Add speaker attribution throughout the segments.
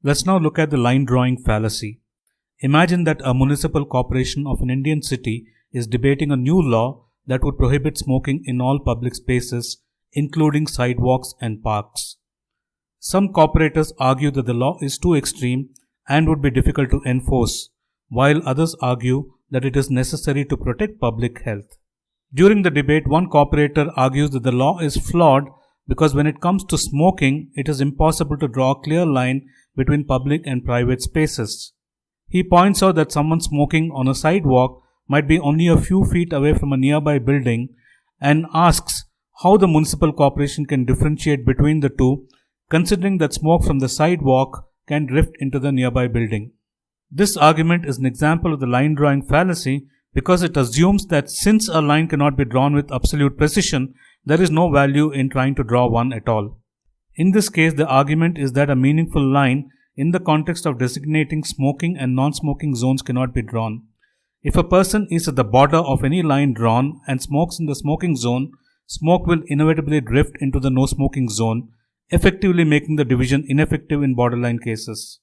Speaker 1: Let's now look at the line drawing fallacy. Imagine that a municipal corporation of an Indian city is debating a new law that would prohibit smoking in all public spaces, including sidewalks and parks. Some corporators argue that the law is too extreme and would be difficult to enforce, while others argue that it is necessary to protect public health. During the debate, one corporator argues that the law is flawed because when it comes to smoking, it is impossible to draw a clear line between public and private spaces. He points out that someone smoking on a sidewalk might be only a few feet away from a nearby building and asks how the municipal corporation can differentiate between the two, considering that smoke from the sidewalk can drift into the nearby building. This argument is an example of the line drawing fallacy because it assumes that since a line cannot be drawn with absolute precision, there is no value in trying to draw one at all. In this case, the argument is that a meaningful line in the context of designating smoking and non-smoking zones cannot be drawn. If a person is at the border of any line drawn and smokes in the smoking zone, smoke will inevitably drift into the no-smoking zone, effectively making the division ineffective in borderline cases.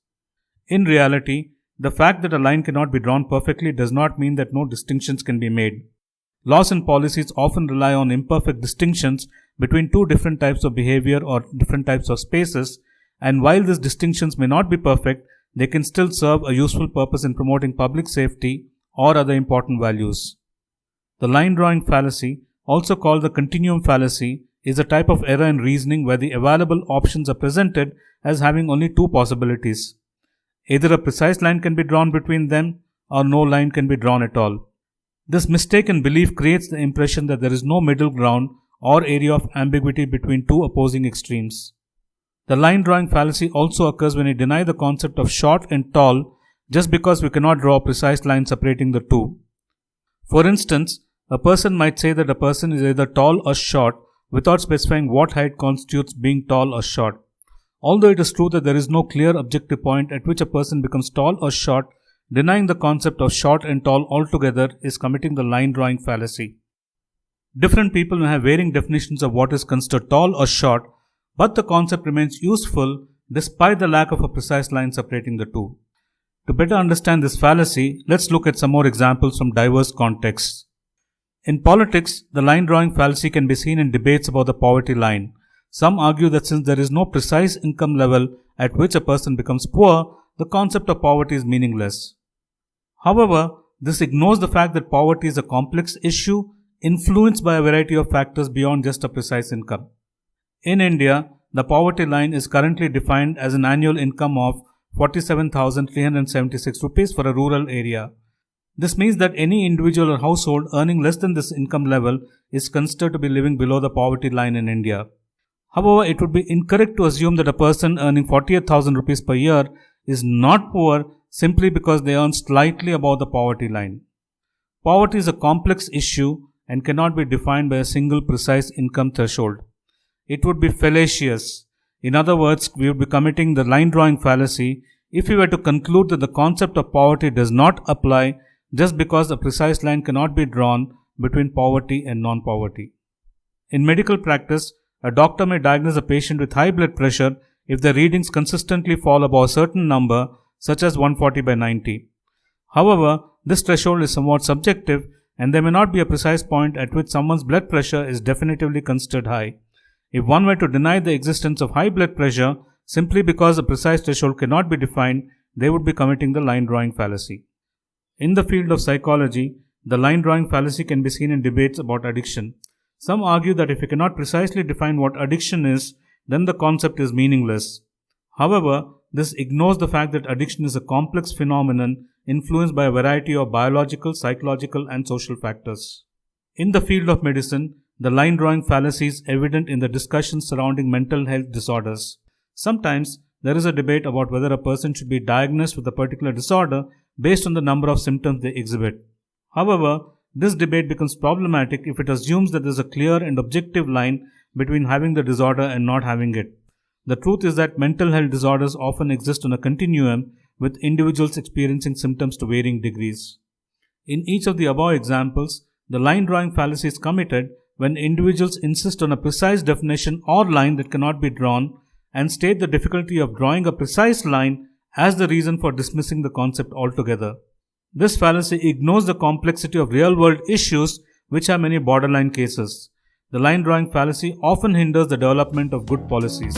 Speaker 1: In reality, the fact that a line cannot be drawn perfectly does not mean that no distinctions can be made. Laws and policies often rely on imperfect distinctions between two different types of behavior or different types of spaces, and while these distinctions may not be perfect, they can still serve a useful purpose in promoting public safety or other important values. The line drawing fallacy, also called the continuum fallacy, is a type of error in reasoning where the available options are presented as having only two possibilities. Either a precise line can be drawn between them or no line can be drawn at all. This mistaken belief creates the impression that there is no middle ground or area of ambiguity between two opposing extremes. The line drawing fallacy also occurs when we deny the concept of short and tall just because we cannot draw a precise line separating the two. For instance, a person might say that a person is either tall or short without specifying what height constitutes being tall or short. Although it is true that there is no clear objective point at which a person becomes tall or short, denying the concept of short and tall altogether is committing the line drawing fallacy. Different people may have varying definitions of what is considered tall or short, but the concept remains useful despite the lack of a precise line separating the two. To better understand this fallacy, let's look at some more examples from diverse contexts. In politics, the line drawing fallacy can be seen in debates about the poverty line. Some argue that since there is no precise income level at which a person becomes poor, the concept of poverty is meaningless. However, this ignores the fact that poverty is a complex issue influenced by a variety of factors beyond just a precise income. In India, the poverty line is currently defined as an annual income of 47,376 rupees for a rural area. This means that any individual or household earning less than this income level is considered to be living below the poverty line in India. However, it would be incorrect to assume that a person earning 48,000 rupees per year is not poor simply because they earn slightly above the poverty line. Poverty is a complex issue and cannot be defined by a single precise income threshold. It would be fallacious. In other words, we would be committing the line drawing fallacy if we were to conclude that the concept of poverty does not apply just because a precise line cannot be drawn between poverty and non-poverty. In medical practice, a doctor may diagnose a patient with high blood pressure if the readings consistently fall above a certain number, such as 140/90. However, this threshold is somewhat subjective and there may not be a precise point at which someone's blood pressure is definitively considered high. If one were to deny the existence of high blood pressure simply because a precise threshold cannot be defined, they would be committing the line drawing fallacy. In the field of psychology, the line drawing fallacy can be seen in debates about addiction. Some argue that if we cannot precisely define what addiction is, then the concept is meaningless. However, this ignores the fact that addiction is a complex phenomenon influenced by a variety of biological, psychological, and social factors. In the field of medicine, the line drawing fallacy is evident in the discussions surrounding mental health disorders. Sometimes, there is a debate about whether a person should be diagnosed with a particular disorder based on the number of symptoms they exhibit. However, this debate becomes problematic if it assumes that there is a clear and objective line between having the disorder and not having it. The truth is that mental health disorders often exist on a continuum, with individuals experiencing symptoms to varying degrees. In each of the above examples, the line drawing fallacy is committed when individuals insist on a precise definition or line that cannot be drawn and state the difficulty of drawing a precise line as the reason for dismissing the concept altogether. This fallacy ignores the complexity of real-world issues, which have many borderline cases. The line drawing fallacy often hinders the development of good policies.